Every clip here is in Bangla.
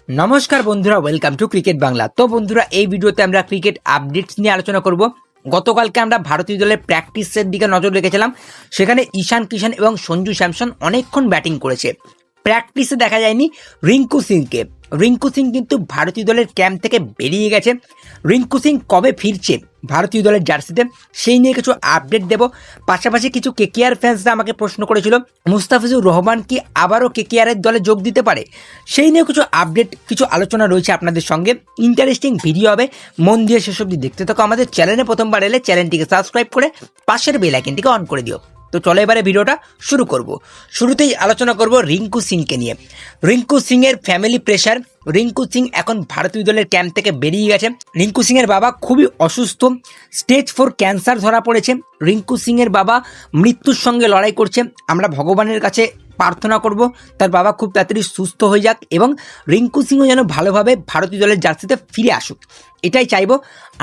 নমস্কার বন্ধুরা, ওয়েলকাম টু ক্রিকেট বাংলা। তো বন্ধুরা, এই ভিডিওতে আমরা ক্রিকেট আপডেটস নিয়ে আলোচনা করব। গতকালকে আমরা ভারতীয় দলের প্র্যাকটিসের দিকে নজর রেখেছিলাম। সেখানে ঈশান কিষান এবং সঞ্জু স্যামসন অনেকক্ষণ ব্যাটিং করেছে। প্র্যাকটিসে দেখা যায়নি রিঙ্কু সিংকে। রিঙ্কু সিং কিন্তু ভারতীয় দলের ক্যাম্প থেকে বেরিয়ে গেছে। রিঙ্কু সিং কবে ফিরছে ভারতীয় দলের জার্সিতে, সেই নিয়ে কিছু আপডেট দেব। পাশাপাশি কিছু কেকেআর ফ্যান্সরা আমাকে প্রশ্ন করেছিল, মুস্তাফিজুর রহমান কি আবারও কেকেআরের দলে যোগ দিতে পারে, সেই নিয়ে কিছু আপডেট, কিছু আলোচনা রয়েছে আপনাদের সঙ্গে। ইন্টারেস্টিং ভিডিও হবে, মন দিয়ে শেষ অবধি দেখতে থাকো। আমাদের চ্যানেলে প্রথমবার এলে চ্যানেলটিকে সাবস্ক্রাইব করে পাশের বেল আইকনটিকে অন করে দিও। তো চলো এবারে ভিডিওটা শুরু করব। শুরুতেই আলোচনা করব রিঙ্কু সিংকে নিয়ে। রিঙ্কু সিংয়ের ফ্যামিলি প্রেশার। রিঙ্কু সিং এখন ভারতীয় দলের ক্যাম্প থেকে বেরিয়ে গেছে। রিঙ্কু সিংয়ের বাবা খুবই অসুস্থ, স্টেজ 4 ক্যান্সার ধরা পড়েছে। রিঙ্কু সিংয়ের বাবা মৃত্যুর সঙ্গে লড়াই করছে। আমরা ভগবানের কাছে প্রার্থনা করব তার বাবা খুব তাড়াতাড়ি সুস্থ হয়ে যাক এবং রিঙ্কু সিংও যেন ভালোভাবে ভারতীয় দলের জার্সিতে ফিরে আসুক, এটাই চাইবো।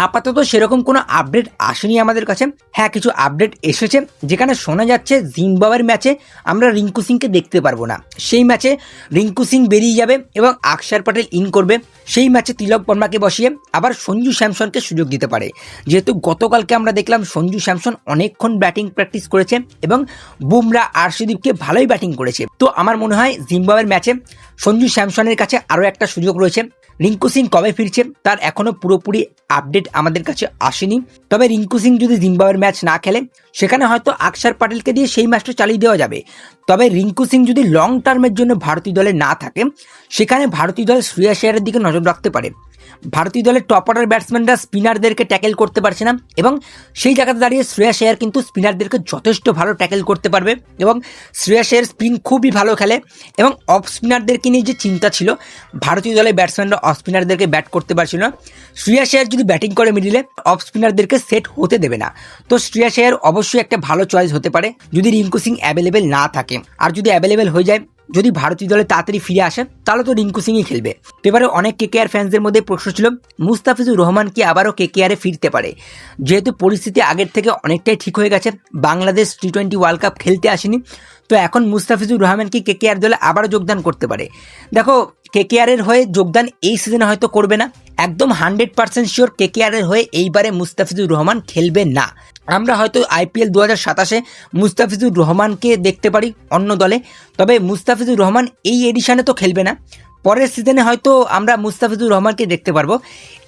আপাতত সেরকম কোনো আপডেট আসেনি আমাদের কাছে। হ্যাঁ, কিছু আপডেট এসেছে যেখানে শোনা যাচ্ছে জিম্বাবুয়ের ম্যাচে আমরা রিঙ্কু সিংকে দেখতে পারবো না। সেই ম্যাচে রিঙ্কু সিং বেরিয়ে যাবে এবং আকসার প্যাটেল ইন করবে। সেই ম্যাচে তিলক বর্মাকে বসিয়ে আবার সঞ্জু স্যামসনকে সুযোগ দিতে পারে। যেহেতু গতকালকে আমরা দেখলাম সঞ্জু স্যামসন অনেকক্ষণ ব্যাটিং প্র্যাকটিস করেছে এবং বুমরা আরশদীপকে ভালোই ব্যাটিং করেছে। তো আমার মনে হয় জিম্বাবুয়ের ম্যাচে সঞ্জু স্যামসনের কাছে আরও একটা সুযোগ রয়েছে। রিঙ্কু সিং কবে ফিরছে তার এখনও পুরোপুরি আপডেট আমাদের কাছে আসেনি। তবে রিঙ্কু সিং যদি জিম্বাবুয়ের ম্যাচ না খেলে, সেখানে হয়তো আকসার প্যাটেলকে দিয়ে সেই ম্যাচটা চালিয়ে দেওয়া যাবে। তবে রিঙ্কু সিং যদি লং টার্মের জন্য ভারতীয় দলে না থাকে, সেখানে ভারতীয় দল শ্রেয়াস আয়ারের দিকে নজর রাখতে পারে। ভারতীয় দলের টপ অর্ডার ব্যাটসম্যানরা স্পিনারদেরকে ট্যাকেল করতে পারছে না এবং সেই জায়গাতে দাঁড়িয়ে শ্রেয়াস আয়ার কিন্তু স্পিনারদেরকে যথেষ্ট ভালো ট্যাকেল করতে পারবে এবং শ্রেয়াস আয়ার স্পিন খুবই ভালো খেলে। এবং অফ স্পিনারদেরকে নিয়ে যে চিন্তা ছিল, ভারতীয় দলের ব্যাটসম্যানরা অফ স্পিনারদেরকে ব্যাট করতে পারছিল না। শ্রেয়াস আয়ার যদি ব্যাটিং করে মিডিলে, অফ স্পিনারদেরকে সেট হতে দেবে না। তো শ্রেয়াস আয়ার অবশ্যই একটা ভালো চয়েস হতে পারে যদি রিঙ্কু সিং অ্যাভেলেবেল না থাকে। আর যদি অ্যাভেলেবেল হয়ে যায়, যদি ভারতীয় দলে তাড়াতাড়ি ফিরে আসে, তাহলে তো রিঙ্কু সিংই খেলবে। তো এবারে অনেক কেকেআর ফ্যান্সদের মধ্যে প্রশ্ন ছিল, মুস্তাফিজুর রহমান কি আবারও কেকেআরে ফিরতে পারে? যেহেতু পরিস্থিতি আগের থেকে অনেকটাই ঠিক হয়ে গেছে, বাংলাদেশ টি20 ওয়ার্ল্ড কাপ খেলতে আসেনি, তো এখন মুস্তাফিজুর রহমান কি কেকেআর দলে আবারও যোগদান করতে পারে? দেখো, কেকেআরের হয়ে যোগদান এই সিজনে হয়তো করবে না। একদম 100% শিওর কেকেআরের হয়ে এইবারে মুস্তাফিজুর রহমান খেলবে না। আমরা হয়তো IPL 2027-এ মুস্তাফিজুর রহমানকে দেখতে পারি অন্য দলে। তবে মুস্তাফিজুর রহমান এই এডিশনে তো খেলবে না। পরের সিজনে হয়তো আমরা মুস্তাফিজুর রহমানকে দেখতে পারবো।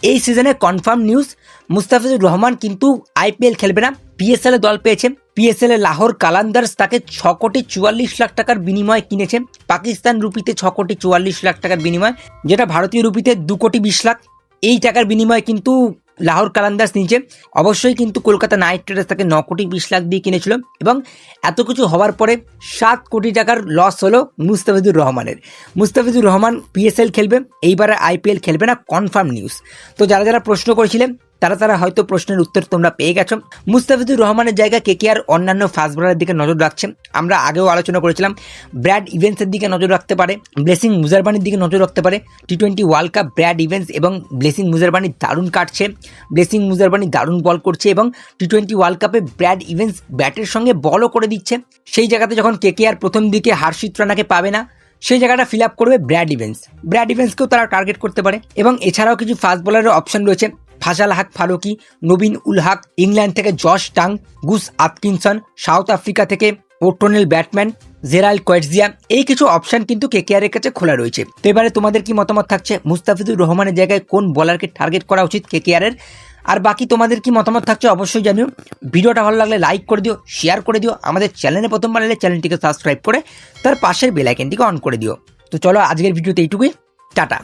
এই সিজনে কনফার্ম নিউজ, মুস্তাফিজুর রহমান কিন্তু IPL খেলবে না। PSL এ দল পেয়েছে। PSL এ লাহোর কালান্দার্স তাকে 6,44,00,000 টাকার বিনিময়ে কিনেছে। পাকিস্তান রুপিতে 6,44,00,000 টাকার বিনিময়, যেটা ভারতীয় রুপিতে 2,20,00,000। এই টাকার বিনিময়ে কিন্তু লাহোর কালান্দার্স নিচে। অবশ্যই কিন্তু কলকাতা নাইট রাইডার্স তাকে 9,20,00,000 দিয়ে কিনেছিল এবং এত কিছু হওয়ার পরে 7 কোটি টাকার লস হলো মুস্তাফিজুর রহমানের। মুস্তাফিজুর রহমান PSL খেলবে, এইবারে IPL খেলবে না, কনফার্ম নিউজ। তো যারা যারা প্রশ্ন করেছিলেন তারা হয়তো প্রশ্নের উত্তর তোমরা পেয়ে গেছো। মুস্তাফিজুর রহমানের জায়গায় কেকেআর অন্যান্য ফাস্ট বোলারের দিকে নজর রাখছে। আমরা আগেও আলোচনা করেছিলাম, ব্র্যাড ইভেন্সের দিকে নজর রাখতে পারে, ব্লেসিং মুজারবানির দিকে নজর রাখতে পারে। T20 world cup Brad Evans এবং ব্লেসিং মুজারবানি দারুণ কাটছে। ব্লেসিং মুজারবানি দারুণ বল করছে এবং টি20 ওয়ার্ল্ড কাপে ব্র্যাড ইভেন্স ব্যাটের সঙ্গে বলও করে দিচ্ছে। সেই জায়গাতে যখন কেকেআর প্রথম দিকে হার্ষিত রানাকে পাবে না, সেই জায়গাটা ফিল আপ করবে ব্র্যাড ইভেন্স। ব্র্যাড ইভেন্সকেও তারা টার্গেট করতে পারে এবং এছাড়াও কিছু ফাস্ট বোলারের অপশন রয়েছে। ফাজাল হক ফারুকি, নবীন উল হক, ইংল্যান্ড থেকে Josh Tongue, Gus Atkinson, South Africa থেকে ওটোনেল ব্যাটম্যান, জেরাল কোয়েটজিয়া, এই কিছু অপশন কিন্তু কেকেআর এর কাছে খোলা রয়েছে। তো এবারে তোমাদের কি মতামত থাকছে, মুস্তাফিজুর রহমানের জায়গায় কোন বলারকে টার্গেট করা উচিত কেকেআর এর? আর বাকি তোমাদের কি মতামত থাকছে অবশ্যই জানিও। ভিডিওটা ভালো লাগলে লাইক করে দিও, শেয়ার করে দিও। আমাদের চ্যানেলে প্রথমবার এলে চ্যানেলটিকে সাবস্ক্রাইব করে তার পাশের বেল আইকনটিকে অন করে দিও। তো চলো আজকের ভিডিওতে এইটুকুই, টাটা।